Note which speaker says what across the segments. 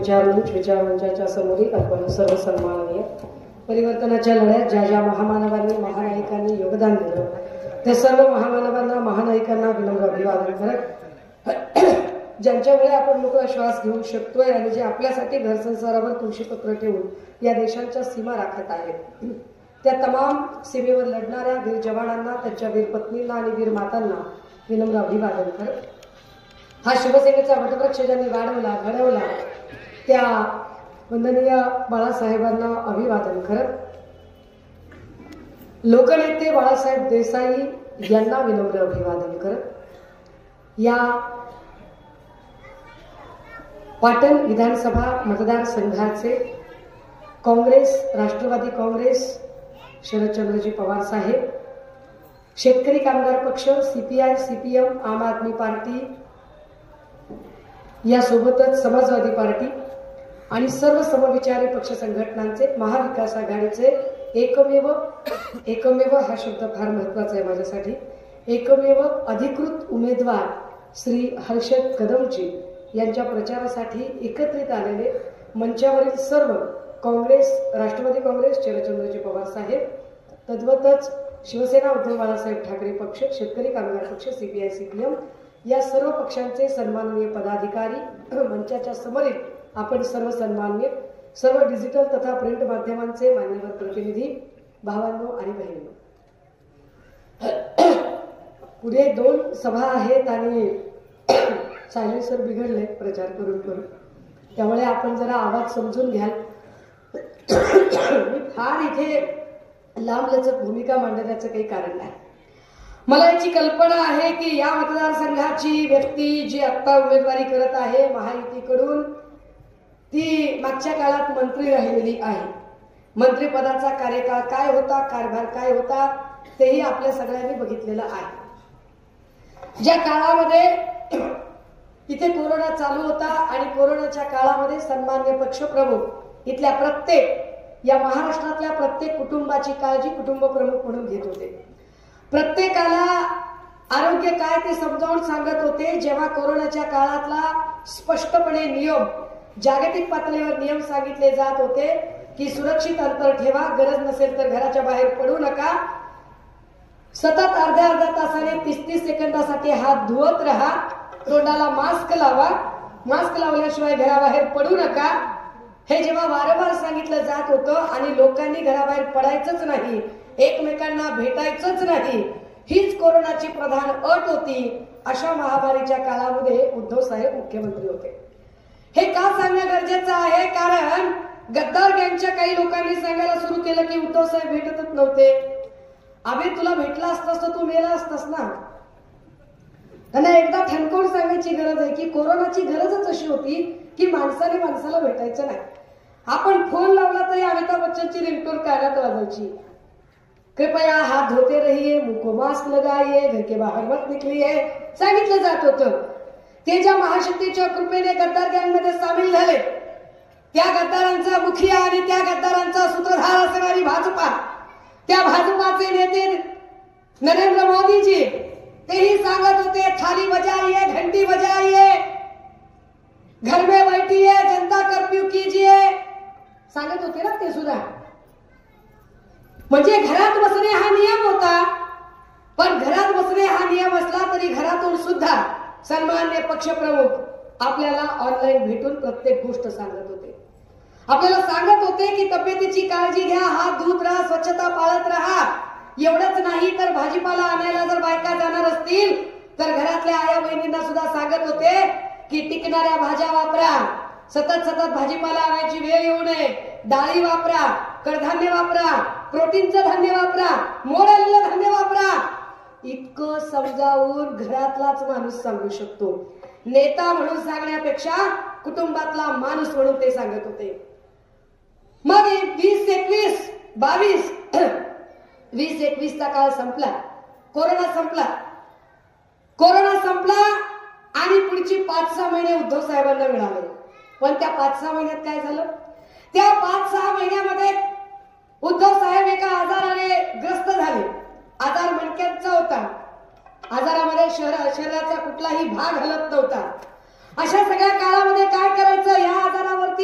Speaker 1: विचारमंचाच्या समोरील आपण सर्व सन्माननीय परिवर्तनाच्या लढ्यात ज्या ज्या महामानवांनी महानायकांनी योगदान दिलं त्या सर्व महामानवांना महानायकांना विनम्र अभिवादन करत ज्यांच्यामुळे आपण मोकळा श्वास घेऊ शकतोय आणि जे आपल्यासाठी घरसंसारावर तुळशीपत्र ठेवून या देशांच्या सीमा राखत आहेत त्या तमाम सीमेवर लढणाऱ्या वीर जवानांना त्यांच्या वीर पत्नींना आणि वीर मातांना विनम्र अभिवादन करत हा शिवसेनेचा वटवृक्ष ज्यांनी वाढवला घडवला त्या वंदनीय बाळासाहेबांना अभिवादन करत लोकनेते बाळासाहेब देसाई यांना विनम्र अभिवादन करत या पाटण विधानसभा मतदारसंघाचे काँग्रेस राष्ट्रवादी काँग्रेस शरदचंद्रजी पवार साहेब शेतकरी कामगार पक्ष सीपीआय सीपीएम आम आदमी पार्टी यासोबतच समाजवादी पार्टी आणि सर्व समविचारी पक्ष संघटनांचे महाविकास आघाडीचे एकमेव हा शब्द फार महत्वाचा आहे माझ्यासाठी एकमेव अधिकृत उमेदवार श्री हर्षद कदमजी यांच्या प्रचारासाठी एकत्रित आलेले मंचावरील सर्व काँग्रेस राष्ट्रवादी काँग्रेस शरदचंद्रजी पवार साहेब तद्वतच शिवसेना उद्धव बाळासाहेब ठाकरे पक्ष शेतकरी कामगार पक्ष सीपीआय सीपीएम या सर्व पक्षांचे सन्माननीय पदाधिकारी मंचाच्या समोरील आपण सर्व सन्माननीय सर्व डिजिटल तथा प्रिंट माध्यमांचे मान्यवर प्रतिनिधी भावांनो आणि बहिणींनो पुढे 2 सभा आहेत आणि सायलेन्सर बिघडले प्रचार करून त्यामुळे आपण जरा आवाज समजून घ्याल मी फार इथे लांबलचक भूमिका मांडण्याचं काही कारण नाही मला याची कल्पना आहे की या मतदारसंघाची व्यक्ती जी आता उमेदवारी करत आहे महायुतीकडून ती मागच्या काळात मंत्री राहिलेली आहे मंत्रिपदाचा कार्यकाळ काय होता कारभार काय होता तेही आपल्या सगळ्यांनी बघितलेलं आहे ज्या काळामध्ये इथे कोरोना चालू होता आणि कोरोनाच्या काळामध्ये सन्मान्य पक्षप्रमुख इथल्या प्रत्येक या महाराष्ट्रातल्या प्रत्येक कुटुंबाची काळजी कुटुंब प्रमुख म्हणून घेत होते प्रत्येकाला आरोग्य काय ते समजावून सांगत होते जेव्हा कोरोनाच्या काळातला स्पष्टपणे नियम जागतिक पातळीवर नियम सांगितले जात होते की सुरक्षित अंतर ठेवा गरज नसेल तर घराच्या बाहेर पडू नका सतत अर्ध्या तासाने 30 सेकंदासाठी हात धुवत राहा तोंडाला मास्क लावा मास्क लावल्याशिवाय घराबाहेर पडू नका हे जेव्हा वारंवार सांगितलं जात होतं आणि लोकांनी घराबाहेर पडायचंच नाही एकमेकांना भेटायचंच नाही हीच कोरोनाची प्रधान अट होती अशा महामारीच्या काळामध्ये उद्धव साहेब मुख्यमंत्री होते हे का सांगणं गरजेचं आहे कारण गद्दार गँगच्या काही लोकांनी सांगायला सुरू केलं की उद्धव साहेब भेटतच नव्हते अबे तुला भेटला असतास तर तू मेला असतास ना त्यांना एकदा ठणकावून सांगायची गरज आहे की कोरोनाची गरजच अशी होती की माणसाने माणसाला भेटायचं नाही आपण फोन लावला तरी अमिताभ बच्चनची रिंगटोन कानात वाजायची कृपया हात धोते रहिए मुंह को मास्क लगाइए घर के बाहर मत निकलिए सांगितलं जात होतं ते ज्या महाशक्तीच्या कृपेने गद्दार गँगमध्ये सामील झाले त्या गद्दारांचा मुखिया आणि त्या गद्दारांचा सूत्रधार असणारी भाजपा त्या भाजपाचे नेते नरेंद्र मोदीजी तेही सांगत होते थाली बजाइए घंटी बजाइए घर में बैठिए जनता कर्फ्यू कीजिए सांगत होते ना ते सुद्धा म्हणजे घरात बसणे हा नियम होता पण घरात बसणे हा नियम असला तरी घरातून सुद्धा सन्मान्य पक्षप्रमुख आपल्याला ऑनलाईन भेटून प्रत्येक गोष्ट सांगत होते आपल्याला सांगत होते की तब्येतीची काळजी घ्या हात धुत राहा स्वच्छता पाळत राहा एवढंच नाही तर भाजीपाला आणायला जर बायका जाणार असतील तर घरातल्या आया बहिणींना सुद्धा सांगत होते की टिकणाऱ्या भाज्या वापरा सतत भाजीपाला आणायची वेळ येऊ नये डाळी वापरा कडधान्य वापरा प्रोटीनचं धान्य वापरा मोड आलेलं धान्य वापरा इतकं समजावून घरातलाच माणूस सांगू शकतो नेता म्हणून सांगण्यापेक्षा कुटुंबातला माणूस म्हणून ते सांगत होते मग 2021 चा काळ संपला कोरोना संपला आणि पुढची 5-6 महिने उद्धव साहेबांना मिळाले पण त्या 5-6 महिन्यात काय झालं त्या 5-6 महिन्यामध्ये उद्धव साहेब एका आजाराने ग्रस्त झाले आजार मणक्याचा होता आजारामध्ये शरीराचा कुठलाही भाग हलत नव्हता अशा सगळ्या काळामध्ये काय करायचं या आजारावरती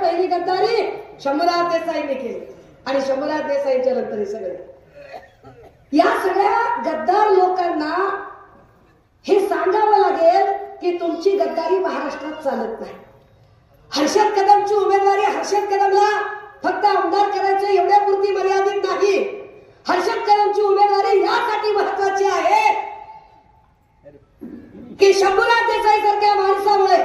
Speaker 1: पहिली गद्दारी शंभूराज देसाईंनी केली आणि शंभूराज देसाईंच्या नंतर हे सगळे. या सगळ्या गद्दार लोकांना हे सांगावं लागेल की तुमची गद्दारी महाराष्ट्रात चालत नाही. हर्षद कदमची उमेदवारी हर्षद कदमला फक्त आमदार करायचं एवढ्यापुरती मर्यादित नाही. हर्षद कदमची उमेदवारी यासाठी महत्वाची आहे की शंभूराज देसाई सारख्या माणसामुळे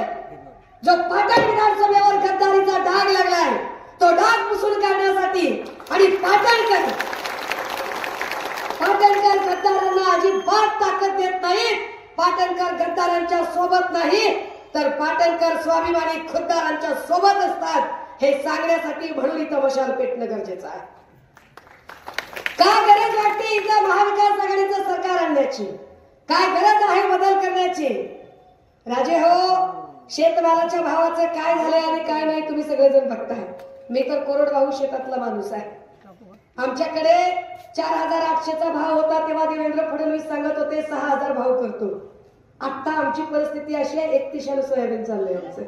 Speaker 1: गद्दारांच्या सोबत नाही तर पाटणकर स्वाभिमानी खुद्दारांच्या सोबत असतात हे सांगण्यासाठी म्हणून इथं मशाल पेटणं गरजेचं आहे. का गरज वाटते इथं महाविकास आघाडीचं सरकार आणण्याची? काय गरज आहे बदल करण्याची? राजे हो, शेतमालाच्या भावाचं काय झालंय आणि काय नाही तुम्ही सगळेजण बघताय. मी तर कोरडवाहू शेतातला माणूस आहे. आमच्याकडे 4800चा भाव होता तेव्हा देवेंद्र फडणवीस सांगत होते 6000 भाव करतो. आता आमची परिस्थिती अशी आहे 3100 सोयाबीन चाललंय आमचं.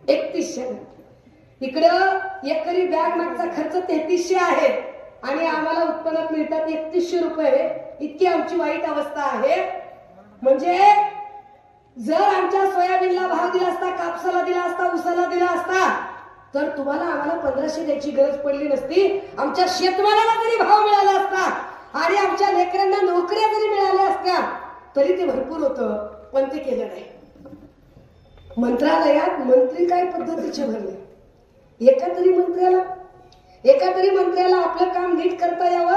Speaker 1: 3100 इकडं एकरी बॅग मागचा खर्च 3300 आहे आणि आम्हाला उत्पन्नात मिळतात 3100 रुपये. इतकी आमची वाईट अवस्था आहे. म्हणजे जर आमच्या सोयाबीनला भाव दिला असता, कापसाला दिला असता, ऊसाला दिला असता तर तुम्हाला आम्हाला 1500 द्यायची गरज पडली नसती. आमच्या शेतमालाला जरी भाव मिळाला असता आणि आमच्या लेकरांना नोकऱ्या जरी मिळाल्या असत्या तरी ते भरपूर होतं, पण ते केलं नाही. मंत्रालयात मंत्री काय पद्धतीचे भरले. एका तरी मंत्र्याला आपलं काम नीट करता यावं.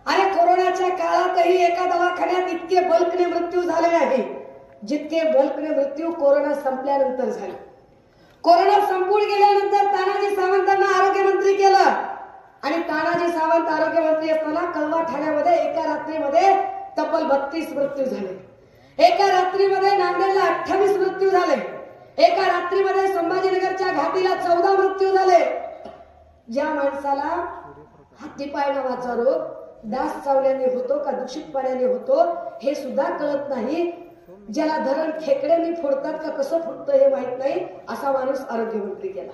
Speaker 1: अरे कोरोनाच्या काळातही एका दवाखान्यात इतके बल्कने मृत्यू झाले नाही जितके बल्कने मृत्यू कोरोना संपल्यानंतर झाले. कोरोना संपून गेल्यानंतर तानाजी सावंतांना आरोग्यमंत्री केलं आणि तानाजी सावंत आरोग्यमंत्री असताना कळवा ठाण्यामध्ये एका रात्रीमध्ये तब्बल 32 मृत्यू झाले. एका रात्रीमध्ये नांदेडला 28 मृत्यू झाले. एका रात्रीमध्ये संभाजीनगरच्या घाटीला 14 मृत्यू झाले. ज्या माणसाला हातीपाय नावाचा रोग डास चावल्याने होतो का दूषित पाण्याने होतो हे सुद्धा कळत नाही, ज्याला धरण खेकड्यांनी फोडतात का कसं फुटतं हे माहित नाही, असा माणूस आरोग्यमंत्री केला.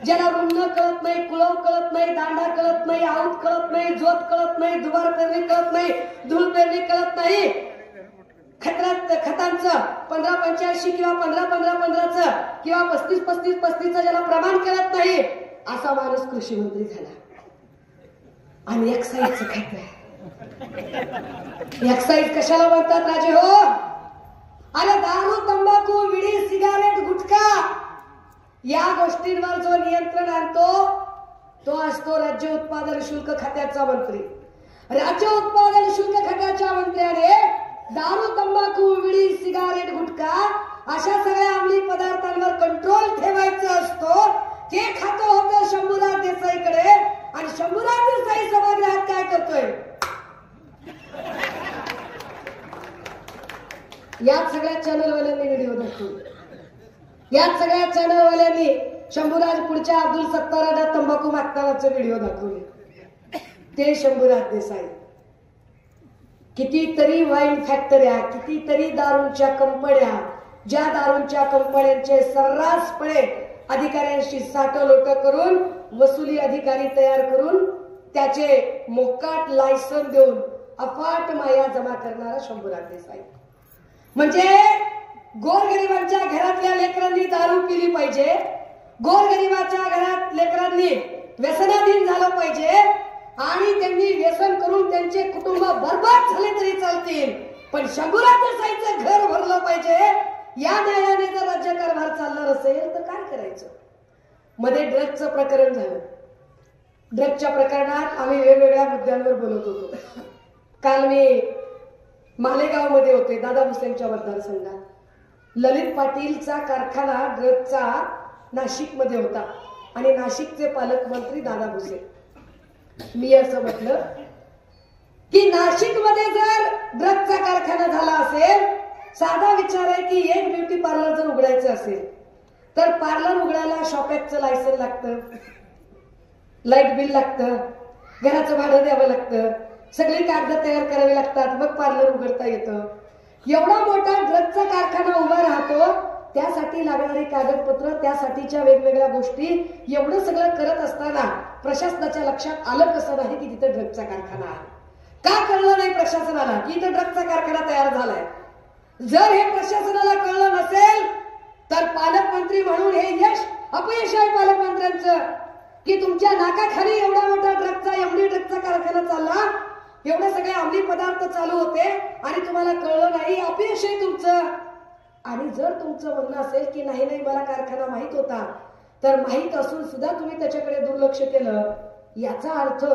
Speaker 1: ज्याला रुग्ण कळत नाही, कुळव कळत नाही, दांडा कळत नाही, आऊत कळत नाही, जोत कळत नाही, दुबार पेरणी कळत नाही, धूळ पेरणी कळत नाही, खतांचं 15-85 किंवा 15-15-15चं किंवा 35-35-35चं ज्याला प्रमाण कळत नाही असा माणूस कृषी मंत्री झाला. आणि एक्साईजचं खात आहे. एक्साईज कशाला म्हणतात राजे हो? अरे दारू, तंबाखू, विडी, सिगारेट, गुटखा या गोष्टींवर जो नियंत्रण आणतो तो असतो राज्य उत्पादन शुल्क खात्याचा मंत्री. राज्य उत्पादन शुल्क खात्याच्या मंत्र्याने दारू, तंबाखू, विडी, सिगारेट, गुटखा अशा सगळ्या अंमली पदार्थांवर कंट्रोल ठेवायचा असतो. ते खातं होतं शंभूराज देसाईकडे आणि शंभूराज देसाई सभागृहात काय करतोय? याच सगळ्या चॅनलवाल्यांनी व्हिडिओ दाखवले. याच सगळ्या चॅनलवाल्यांनी शंभूराज पुढच्या अब्दुल सत्ताराला तंबाखू मागतानाचे व्हिडिओ दाखवले. ते शंभूराज देसाई. कितीतरी वाईन फॅक्टऱ्या, कितीतरी दारूंच्या कंपन्या, ज्या दारूंच्या कंपन्यांचे सर्रासपणे अधिकाऱ्यांशी साठलोट करून वसुली अधिकारी तयार करून त्याचे मोकाट लायसन देऊन अफाट माया जमा करणारा शंभूराज देसाई. म्हणजे गोरगरिबांच्या घरातल्या लेकरांनी दारू पिली पाहिजे, गोरगरिबाच्या घरात लेकरांनी व्यसनाधीन झालं पाहिजे आणि त्यांनी व्यसन करून त्यांचे कुटुंब बर्बाद झाले तरी चालतील, पण शंभूराज देसाईचं घर भरलं पाहिजे. या न्यायाने जर राज्य कारभार चालणार असेल तर काय करायचं? मध्ये ड्रग्जचं प्रकरण झालं. ड्रग्जच्या प्रकरणात आम्ही वेगवेगळ्या मुद्द्यांवर बोलत होतो. काल मी मालेगाव मध्ये होते, दादा भुसेंच्या मतदारसंघात. ललित पाटीलचा कारखाना ड्रग्जचा नाशिक मध्ये होता आणि नाशिकचे पालकमंत्री दादा भुसे. मी असं म्हटलं की नाशिक मध्ये जर ड्रग्जचा कारखाना झाला असेल, साधा विचार आहे की एक ब्युटी पार्लर जर उघडायचं असेल तर पार्लर उघडायला शॉपॅकचं लायसन लागतं, लाईट बिल लागतं, घराचं भाडं द्यावं लागतं, सगळी कागद तयार करावी लागतात, मग पार्लर उघडता येतं. एवढा मोठा ड्रग्जचा कारखाना उभा राहतो, त्यासाठी लागणारी कागदपत्र, त्यासाठीच्या वेगवेगळ्या गोष्टी, एवढं सगळं करत असताना प्रशासनाच्या लक्षात आलं कसं नाही की तिथे ड्रग्जचा कारखाना आहे? का कळलं नाही प्रशासनाला की इथे ड्रग्जचा कारखाना तयार झालाय? जर हे प्रशासनाला कळलं नसेल तर पालकमंत्री म्हणून हे यश अपयश आहे पालकमंत्र्यांचं की तुमच्या नाकाखाली एवढा मोठा ड्रग्जचा, एवढी ड्रग्जचा कारखाना चालला, एवढे सगळे अंमली पदार्थ चालू होते आणि तुम्हाला कळलं नाही, अपयश आहे तुमचं. आणि जर तुमचं म्हणणं असेल की नाही नाही मला कारखाना माहित होता, तर माहित असून सुद्धा तुम्ही त्याच्याकडे दुर्लक्ष केलं, याचा अर्थ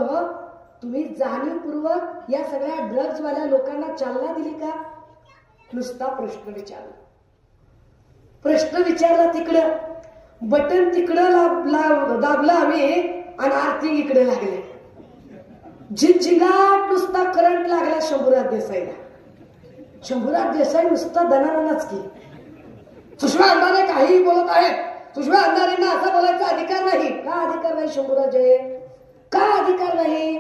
Speaker 1: तुम्ही जाणीवपूर्वक या सगळ्या ड्रग्जवाल्या लोकांना चालना दिली का? नुसता प्रश्न विचारला. प्रश्न विचारला तिकडं, बटन तिकडं दाबलं आम्ही आणि आर्थिंग इकडे लागले. झिंगाट नुसता करंट लागला शंभूराज देसाईला. शंभूराज देसाई नुसता दणानच की सुषमा अंधारे काही बोलत आहेत, सुषमा अंधारेंना असा बोलायचा अधिकार नाही. का अधिकार नाही शंभूराजे? का अधिकार नाही?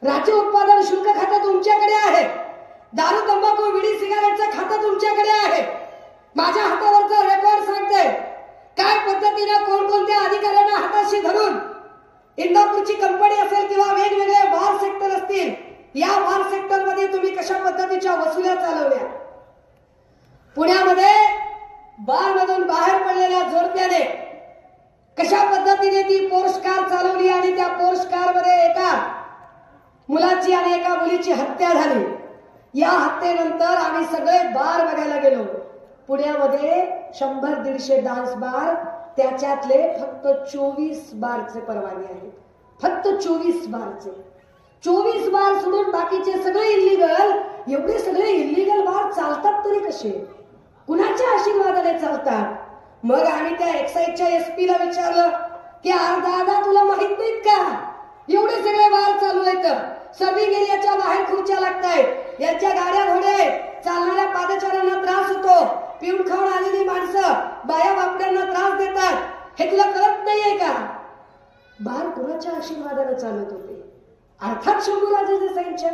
Speaker 1: राज्य उत्पादन शुल्क खातं तुमच्याकडे आहे, दारू तंबाखू विडी सिगारेटचं खातं तुमच्याकडे आहे. माझ्या हातावरचा रेकॉर्ड सांगते काय पद्धतीने कोणकोणत्या अधिकाऱ्यांना हाताशी धरून इंदापूरची कंपनी असेल किंवा वेगवेगळे बार सेक्टर असतील, या बार सेक्टर मध्ये तुम्ही कशा पद्धतीच्या वसुल्या चालवल्या. पुण्यामध्ये बार मधून बाहेर पडलेल्या जोडप्याने कशा पद्धतीने ती पोर्श कार चालवली आणि त्या पोर्श कार मध्ये एका मुलाची आणि एका मुलीची हत्या झाली. या हत्येनंतर आम्ही सगळे बार बघायला गेलो. पुण्यामध्ये 100-150 डान्स बार, त्याच्यातले फक्त 24 बारचे परवाने आहेत. फक्त 24 बारचे. 24 बार सोडून बाकीचे सगळे इल्लीगल. एवढे सगळे इल्लीगल बार चालतात तरी कसे? कुणाच्या आशीर्वादाने चालतात? मग आम्ही त्या एक्साईजच्या एसपी ला विचारलं की दादा तुला माहित नाहीत का एवढे सगळे बार चालू आहेत, सबी गेल्याच्या बाहेर खुर्च्या लागतायत, यांच्या गाड्या घोड्या आहेत, चालणाऱ्या पादचाऱ्यांना त्रास होतो, पिऊन खाऊन आलेली माणसं बाया बापड्यांना त्रास देतात, हे तुला कळत नाहीये का? बार कुणाच्या आशीर्वादाने चालत होते? अर्थात शंभूराजे देसाईंच्या.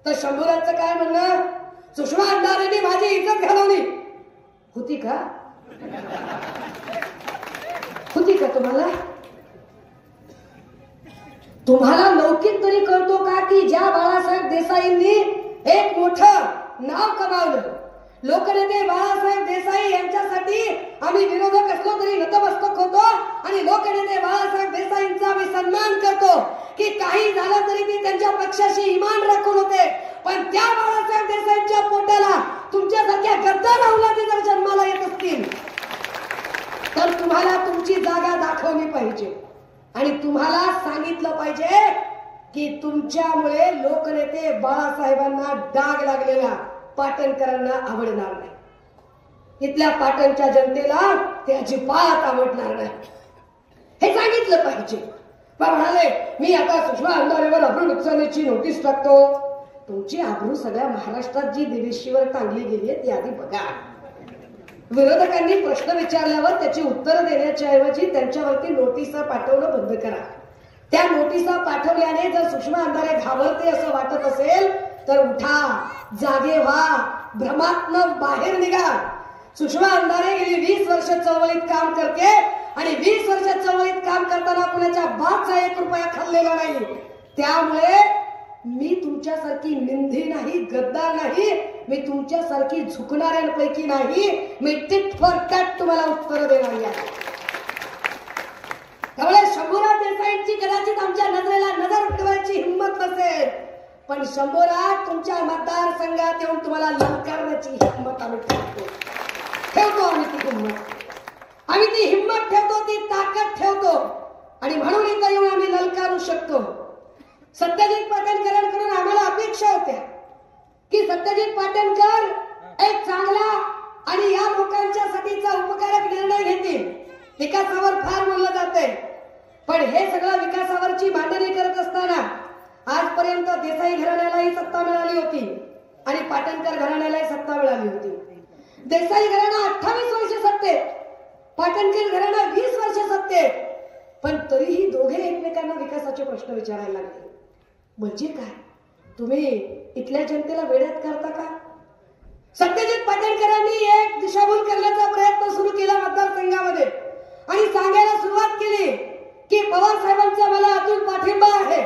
Speaker 1: तर शंभूराजचं काय म्हणणं? सुषमा अंधारेंनी माझी इज्जत घालवली. होती का? होती का तुम्हाला? तुम्हाला लौकिक तरी कळतो का की ज्या बाळासाहेब देसाईंनी एक मोठं नाव कमावलं, लोकनेते बाळासाहेब देसाई यांच्यासाठी आम्ही विरोधक असलो तरी नतमस्तक होतो आणि लोकनेते बाळासाहेब देसाईंचा आम्ही सन्मान करतो की काही झालं तरी ते त्यांच्या पक्षाशी इमान राखून होते. पण त्या बाळासाहेब देसाईंच्या पोटाला तुमच्यासारख्या गद्दार अवलादी जर जन्माला येत असतील तर तुम्हाला तुमची जागा दाखवली पाहिजे आणि तुम्हाला सांगितलं पाहिजे की तुमच्यामुळे लोकनेते बाळासाहेबांना डाग लागलेला पाटणकरांना आवडणार नाही. इथल्या पाटणच्या जनतेला ते अजिबात आवडणार नाही, हे सांगितलं पाहिजे. म्हणाले मी आता सुषमा अंधारेवर अब्रू नुकसानीची नोटीस टाकतो. तुमची अब्रू सगळ्या महाराष्ट्रात जी दिवेशीवर टांगली गेली आहे ती आधी बघा. विरोधकांनी प्रश्न विचारल्यावर त्याची उत्तरं देण्याच्या ऐवजी त्यांच्यावरती नोटिसा पाठवणं बंद करा. त्या नोटिसा पाठवल्याने जर सुषमा अंधारे घाबरते असं वाटत असेल तर उठा, जागे व्हा, भ्रमातनं बाहेर निघा. सुषमा अंधारे गेली 20 वर्ष चळवळीत काम करते आणि 20 वर्ष चळवळीत काम करताना कुणाच्या बापचा 1 रुपया खाल्लेला नाही. त्यामुळे मी तुमच्यासारखी निंदी नाही, गद्दार नाही, मी तुमच्यासारखी झुकणाऱ्यांपैकी नाही. मी टिट फॉर टॅट तुम्हाला उत्तर देणारी आहे. त्यामुळे शंभूराज देसाईंची कदाचित आमच्या नजरेला नजर ठेवायची हिंमत नसेल, पण शंभूराज तुमच्या मतदारसंघात येऊन तुम्हाला ललकारण्याची हिंमत आम्ही ठेवतो आम्ही ती हिंमत. आम्ही ती हिंमत ठेवतो, ती ताकद ठेवतो आणि म्हणून इथं येऊन आम्ही ललकारू शकतो. सत्यजित पाटणकरांकडून आम्हाला अपेक्षा होत्या की सत्यजित पाटणकर एक चांगला आणि या लोकांच्या साठीचा उपकारक निर्णय घेतील. विकासावर फार बोललं जाते, पण हे सगळं विकासावरची मांडणी करत असताना आजपर्यंत देसाई घराण्यालाही सत्ता मिळाली होती आणि पाटणकर घराण्यालाही सत्ता मिळाली होती. देसाई घराणा 28 वर्ष सत्तेत, पाटणकर घराणा 20 वर्ष सत्तेत, पण तरीही दोघे एकमेकांना विकासाचे प्रश्न विचारायला लागले. म्हणजे काय? तुम्ही इथल्या जनतेला वेड्यात करता का? सत्यजित पाटणकरांनी एक दिशाभूल करण्याचा प्रयत्न सुरू केला मतदारसंघामध्ये आणि सांगायला सुरुवात केली की पवार साहेबांचा मला अतूट पाठिंबा आहे.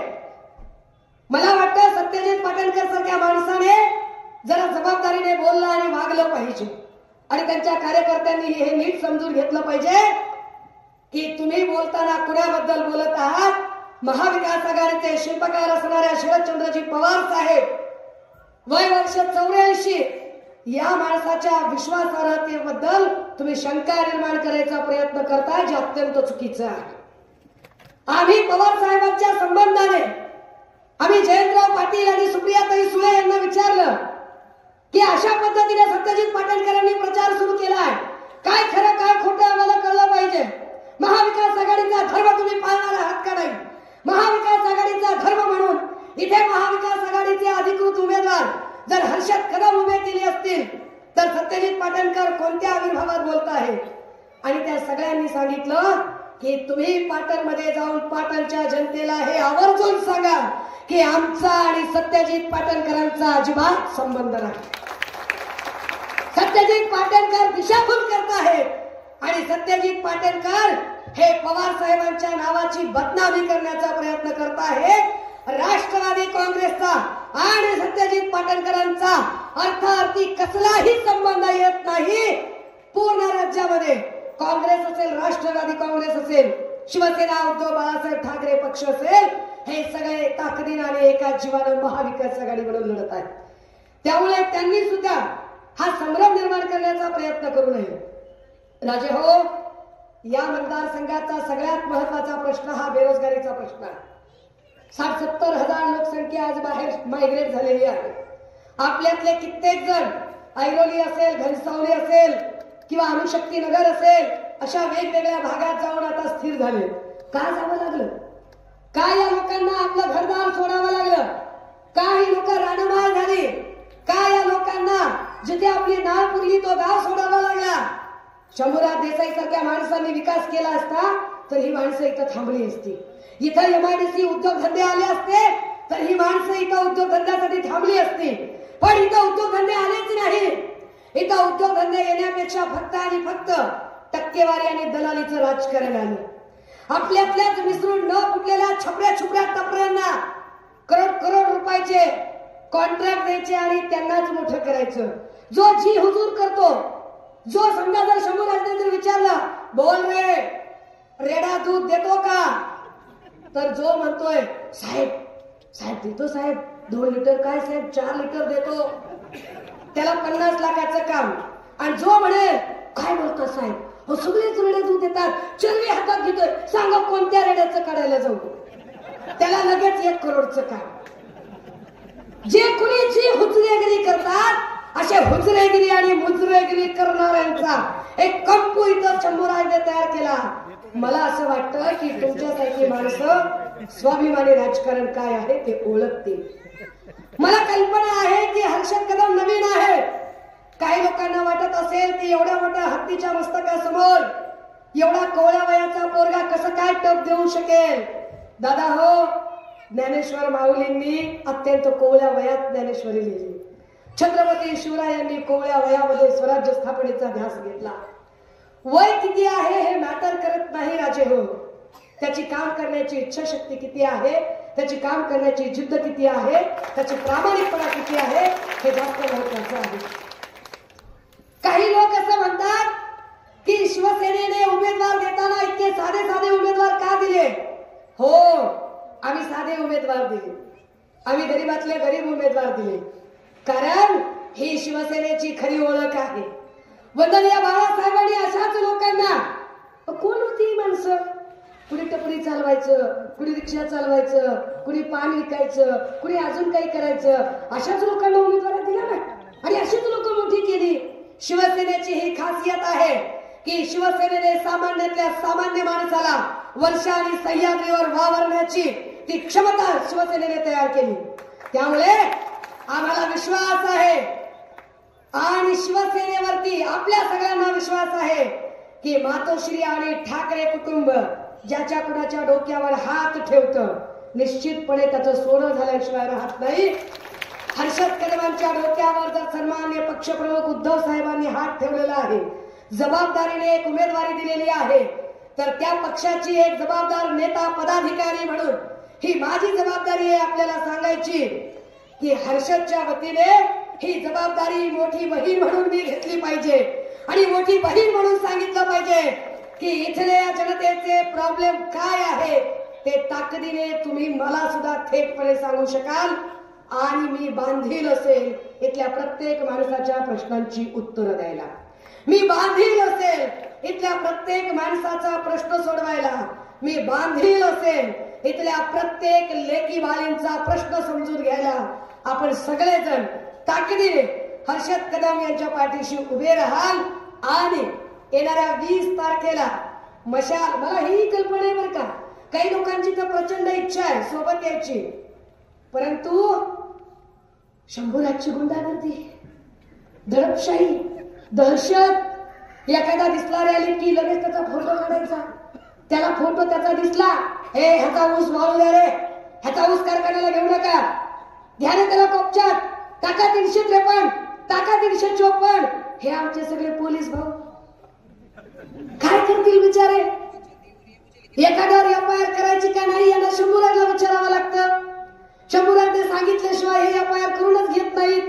Speaker 1: मला वाटतं सत्यजित पाटणकर सारख्या माणसाने जरा जबाबदारीने बोललं आणि वागलं पाहिजे आणि त्यांच्या कार्यकर्त्यांनी हे नीट समजून घेतलं पाहिजे की तुम्ही बोलताना कुणाबद्दल बोलत आहात. महाविकास आघाडीचे शिल्पकार असणाऱ्या शरदचंद्रजी पवार साहेब, वय वर्ष 84, या माणसाच्या विश्वासार्हतेबद्दल तुम्ही शंका निर्माण करायचा प्रयत्न करताय, जे अत्यंत चुकीचं आहे. आम्ही पवार साहेबांच्या संबंधाने आम्ही जयंतराव पाटील आणि सुप्रियाताई सुळे यांना विचारलं की अशा पद्धतीने सत्यजित पाटणकरांनी प्रचार सुरू केलाय. काय खरं काय खोटं आम्हाला कळलं पाहिजे. महाविकास आघाडीचा धर्म तुम्ही पाळणार आहात का नाही? महाविकास आघाडीचा धर्म म्हणून इथे महाविकास आघाडीचे अधिकृत उमेदवार जर हर्षद कदम उभे केले असतील तर सत्यजित पाटणकर कोणत्या आविर्भावात बोलत आहे? आणि त्या सगळ्यांनी सांगितलं की तुम्ही पाटणमध्ये जाऊन पाटणच्या जनतेला हे आवर्जून सांगा की आमचा आणि सत्यजित पाटणकरांचा अजिबात संबंध नाही. सत्यजित पाटणकर दिशाभूल करत आहेत आणि सत्यजित पाटणकर हे पवार साहेबांच्या नावाची बदनामी करण्याचा प्रयत्न करत आहेत. राष्ट्रवादी काँग्रेसचा आणि सत्यजित पाटणकरांचा अर्थार्थी कसलाही संबंध येत नाही. पूर्ण राज्यामध्ये काँग्रेस असेल, राष्ट्रवादी काँग्रेस असेल, शिवसेना, उद्धव बाळासाहेब ठाकरे पक्ष असेल, हे सगळे ताकदीने आणि एका जीवानं महाविकास आघाडीकडून लढत आहेत. त्यामुळे त्यांनी सुद्धा हा संभ्रम निर्माण करण्याचा प्रयत्न करू नये. राजे हो, या मतदारसंघाचा सगळ्यात महत्वाचा प्रश्न हा बेरोजगारीचा प्रश्न आहे. 60-70 हजार लोकसंख्या आज बाहेर मायग्रेट झालेली आहे. आपल्यातले कित्येक जण ऐरोली असेल, घनसावली असेल किंवा अणुशक्ती नगर असेल अशा वेगवेगळ्या भागात जाऊन आता स्थिर झाले. का जावं लागलं? का या लोकांना आपलं घरदार सोडावं लागलं? का ही लोक रानमाळ झाली? का या लोकांना जिथे आपली नाळ पुरली तो गाव सोडावा लागला? शंभूराज देसाई सारख्या माणसांनी विकास केला असता तर ही माणसं इथं थांबली असती. इथं एमआयडीसी उद्योगधंदे आले असते तर ही माणसं इथं उद्योगधंद्यासाठी थांबली असती. पण इथं उद्योगधंदे आलेच नाही. इथं उद्योगधंदे येण्यापेक्षा फक्त आणि फक्त टक्केवारी आणि दलालीचं राजकारण आलं. आपल्यातल्याच मिसळून न फुटलेल्या छपऱ्या छुपऱ्या टपऱ्यांना करोड रुपयाचे कॉन्ट्रॅक्ट द्यायचे आणि त्यांनाच मोठं करायचं. जो जी हुजूर करतो, जो समजा जर शंभूराजने जर विचारलं, बोल रे रेडा दूध देतो का, तर जो म्हणतोय साहेब देतो साहेब, 2 लिटर काय साहेब 4 लिटर देतो, त्याला 50 लाखाचं काम. आणि जो म्हणेल काय बोलतो साहेब, हो सगळेच रेडे दूध देतात, चरवी हातात घेतोय, सांगा कोणत्या रेड्याचं काढायला जाऊ, त्याला लगेच 1 करोडचं काम. जे कुणी जी हुजरेगिरी करतात असे हुजरेगिरी आणि मुजरेगिरी करणाऱ्यांचा एक कंपू इथं शंभूराजने तयार केला. मला असं वाटतं की तुमच्यासारखी माणसं स्वाभिमानी राजकारण काय आहे ते ओळखतील. मला कल्पना आहे की हर्षद कदम नवीन आहे. काही लोकांना वाटत असेल की एवढ्या मोठ्या हत्तीच्या मस्तकासमोर एवढा कोवळ्या वयाचा पोरगा कसं काय टप देऊ शकेल. दादा हो, ज्ञानेश्वर माऊलींनी अत्यंत कोवळ्या वयात ज्ञानेश्वरी लिहिली. छत्रपती शिवरायांनी कोवळ्या वयामध्ये स्वराज्य स्थापनेचा ध्यास घेतला. वय किती आहे हे मॅटर करत नाही राजे हो, त्याची काम करण्याची इच्छाशक्ती किती आहे, त्याची काम करण्याची जिद्द किती आहे, त्याची प्रामाणिकपणा किती आहे हे जास्त महत्वाचं आहे. काही लोक असं म्हणतात की शिवसेनेने उमेदवार देताना इतके साधे उमेदवार का दिले. हो, आम्ही साधे उमेदवार दिले, आम्ही गरीबातले गरीब उमेदवार दिले, कारण ही शिवसेनेची खरी ओळख आहे. वंदनीय बाळासाहेबांनी अशाच लोकांना, कोण होती माणसं, कुणी टपरी चालवायचं, कुणी रिक्षा चालवायचं, कुणी पान विकायचं, कुणी अजून काही करायचं, अशाच लोकांना उमेदवारी दिला ना आणि अशीच लोक मोठी केली. शिवसेनेची ही खासियत आहे की शिवसेनेने सामान्यातल्या सामान्य माणसाला वर्षा आणि सह्याद्रीवर वावरण्याची ती क्षमता शिवसेनेने तयार केली. त्यामुळे आम्हाला विश्वास आहे आणि शिवसेनेवरती आपल्या सगळ्यांना विश्वास आहे की मातोश्री आणि ठाकरे कुटुंब ज्याच्या कुणाच्या डोक्यावर हात ठेवतं निश्चितपणे त्याचं सोनं झाल्याशिवाय राहत नाही. हर्षद कदमांच्या डोक्यावर जर सन्माननीय पक्षप्रमुख उद्धव साहेबांनी हात ठेवलेला आहे, जबाबदारीने एक उमेदवारी दिलेली आहे, तर त्या पक्षाची एक जबाबदार नेता पदाधिकारी म्हणून ही माझी जबाबदारी आहे आपल्याला सांगायची की हर्षदच्या वतीने ही जबाबदारी मोठी बहीण म्हणून मी घेतली पाहिजे आणि मोठी बहीण म्हणून सांगितलं पाहिजे की इथल्या जनतेचे प्रॉब्लेम काय आहे ते ताकदीने तुम्ही मला सुद्धा थेटपणे सांगू शकाल आणि मी बांधील असेल इथल्या प्रत्येक माणसाच्या प्रश्नांची उत्तरं द्यायला. मी बांधील असेल इथल्या प्रत्येक माणसाचा प्रश्न सोडवायला. मी बांधील असेल इथल्या प्रत्येक लेकी बाळींचा प्रश्न समजून घ्यायला. आपण सगळेजण ताकदीने हर्षद कदम यांच्या पाठीशी उभे राहाल आणि येणाऱ्या 20 तारखेला मशाल, मला ही कल्पना आहे बरं का, काही लोकांची तर प्रचंड इच्छा आहे सोबत यायची, परंतु शंभूराजची गुंडागर्दी, दडपशाही, दहशत, एखादा दिसला रॅली की लगेच त्याचा फोटो काढायचा, त्याला फोटो त्याचा दिसला, हे ह्याचा ऊस वाळू द्या रे, ह्याचा ऊस कारखान्याला घेऊ नका, घ्या रे त्याला कोपच्यात, टाका 353, टाका 354, हे आमचे सगळे पोलीस भाऊ काय करतील बिचारे? एखाद्यावर एफआयआर करायची का नाही यांना शंभूराजला विचारावं लागतं. शंभूराजने सांगितल्याशिवाय हे एफआयआर करूनच घेत नाहीत.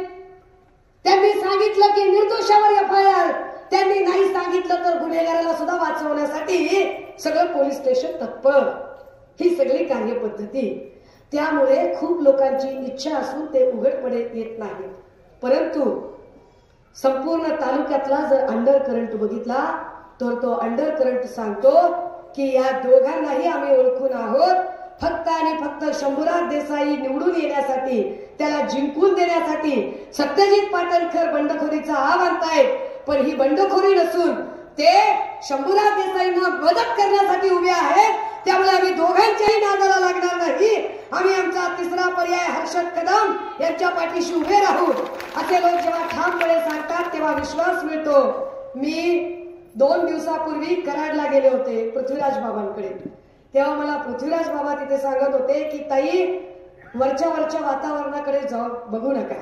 Speaker 1: त्यांनी सांगितलं की निर्दोषावर एफआयआर, त्यांनी नाही सांगितलं तर गुन्हेगाराला सुद्धा वाचवण्यासाठी सगळं पोलीस स्टेशन तत्पर. ही सगळी कार्यपद्धती, त्यामुळे खूप लोकांची इच्छा असून ते उघडपणे येत नाही. परंतु संपूर्ण तालुक्यातला जर अंडर करंट बघितला तर तो अंडर करंट सांगतो की या दोघांनाही आम्ही ओळखून आहोत. फक्त आणि फक्त शंभूराज देसाई निवडून येण्यासाठी, त्याला जिंकून देण्यासाठी सत्यजित पाटणकर बंडखोरीचा हा म्हणतायत, पण ही बंडखोरी नसून ते शंभूराज देसाईंना मदत करण्यासाठी उभे आहेत. त्यामुळे आम्ही दोघांच्याही नादाला लागणार नाही. आम्ही आमचा तिसरा पर्याय हर्षद कदम यांच्या पाठीशी उभे राहू, असे लोक जेव्हा ठामपणे सांगतात तेव्हा विश्वास मिळतो. मी 2 दिवसापूर्वी कराडला गेले होते पृथ्वीराज बाबांकडे. तेव्हा मला पृथ्वीराज बाबा तिथे सांगत होते की ताई, वरच्या वातावरणाकडे जाऊ बघू नका.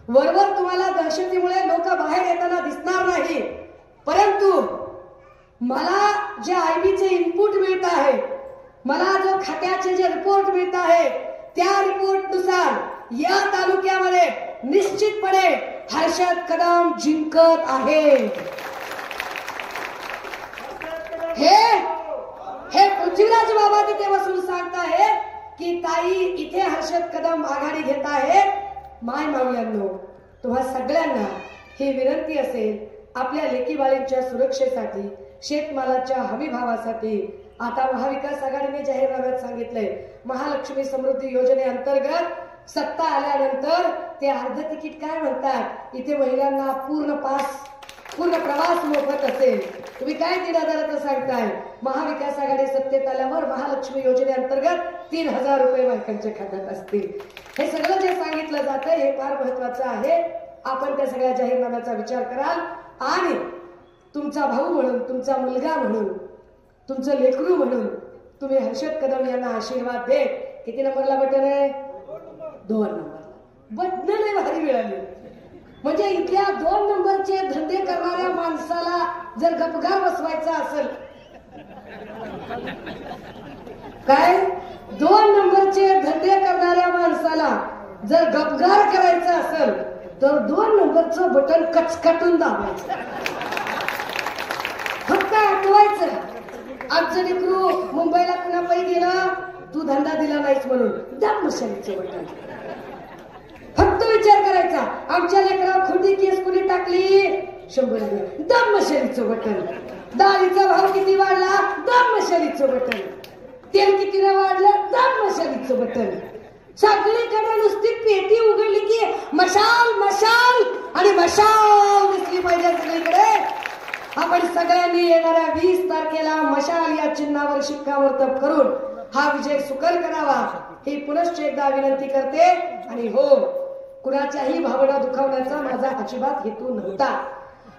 Speaker 1: वरवर तुम्हाला दहशतीमुळे लोक बाहेर येताना दिसणार नाही, परंतु मला जे आयबीचे इनपुट मिळत आहे, मला जो खात्याचे जे रिपोर्ट मिळत आहे, त्या रिपोर्ट नुसार या तालुक्यामध्ये निश्चितपणे हर्षद कदम जिंकत आहे. हे पृथ्वीराज बाबा तिथे बसून सांगताय की ताई, इथे हर्षद कदम आघाडी घेत आहे. माय मावळ्यांनो, तुम्हा सगळ्यांना ही विनंती असेल, आपल्या लेकीबाळींच्या सुरक्षेसाठी, शेतमालाच्या हमी भावासाठी आता महाविकास आघाडीने जाहीरनाम्यात सांगितलंय, महालक्ष्मी समृद्धी योजनेअंतर्गत सत्ता आल्यानंतर ते अर्ध तिकीट काय म्हणतात, इथे महिलांना पूर्ण प्रवास मोफत असेल. तुम्ही काय 3,000 सांगताय? महाविकास आघाडी सत्तेत आल्यावर महालक्ष्मी योजनेअंतर्गत 3,000 रुपये बायकांच्या खात्यात असतील. हे सगळं जे सांगितलं जातंय हे फार महत्वाचं आहे. आपण त्या सगळ्या जाहीरनाम्याचा विचार कराल आणि तुमचा भाऊ म्हणून, तुमचा मुलगा म्हणून, तुमचं लेकरू म्हणून तुम्ही हर्षद कदम यांना आशीर्वाद दे. किती नंबरला बटन आहे? 2 नंबरला बटन लय भारी मिळाली. म्हणजे इथल्या 2 नंबरचे धंदे करणाऱ्या माणसाला जर गपगार बसवायचा असेल, काय 2 नंबरचे धंदे करणाऱ्या माणसाला जर गपगार करायचं असेल तर 2 नंबरचं बटन कचकटून दाबायचं, फक्त आठवायचं. आमचं लेकरू मुंबईला पुन्हा पै गेला, तू धंदा दिला नाहीस म्हणून, दाब मशालीचं बटन. फक्त विचार करायचा, आमच्या लेकरावर खोटी केस कुणी टाकली, 100 दाब मशालीचं बटन. डाळीचा भाव किती वाढला, दाब मशालीचं बटन. तेल कितीने वाढलं, दाब मशालीचं बटन. सगळीकडे नुसती पेटी उघडली की मशाल मशाल आणि मशाल दिसली पाहिजे सगळीकडे. आपण सगळ्यांनी येणाऱ्या 20 तारखेला मशाल या चिन्हावर शिक्कामोर्तब करून हा विजय सुकर करावा ही पुनश्च एकदा विनंती करते. आणि हो, कुणाच्याही भावना दुखावण्याचा माझा अजिबात हेतू नव्हता,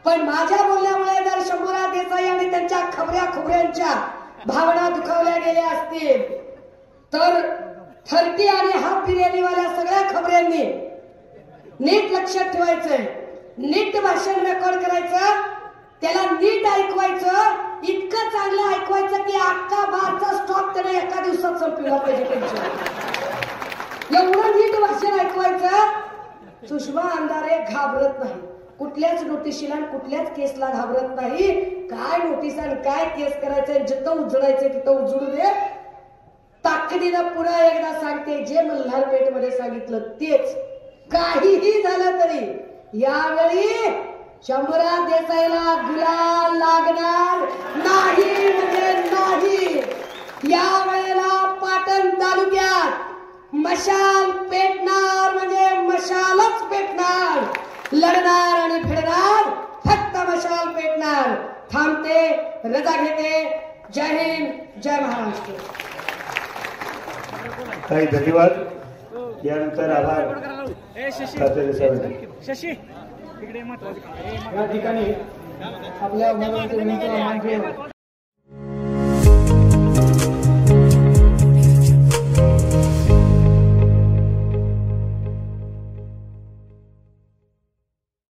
Speaker 1: पण माझ्या बोलण्यामुळे जर शंभूराज देसाई आणि त्यांच्या खबऱ्यांच्या भावना दुखावल्या गेल्या असतील तर 30 आणि हाफ बिर्याणीवाल्या सगळ्या खबऱ्यांनी नीट लक्षात ठेवायचंय. नीट भाषण रेकॉर्ड करायचं, त्याला नीट ऐकवायचं, इतकं चांगलं ऐकवायचं की अख्खा बारचा स्टॉक त्याने एका दिवसात संपवला पाहिजे त्यांच्या. एवढं नीट भाषण ऐकवायचं. सुषमा अंधारे घाबरत नाही, कुठल्याच नोटिशीला कुठल्याच केसला घाबरत नाही. काय नोटीस आणि काय केस करायचंय, जिथं उजडायचंय तिथं उजडू दे. ताकदीनं पुन्हा एकदा सांगते, जे मल्हारपेठमध्ये सांगितलं तेच. काहीही झालं तरी यावेळी शंभूराज देसाईला गुलाल लागणार नाही म्हणजे नाही. यावेळेला पाटण तालुक्यात मशाल पेटणार म्हणजे मशालच पेटणार. लढणार आणि फिरणार, फक्त मशाल पेटणार. थांबते, रजा घेते. जय हिंद, जय महाराष्ट्र.
Speaker 2: काही धन्यवाद. यानंतर आभार
Speaker 3: शशी
Speaker 4: या ठिकाणी आपल्या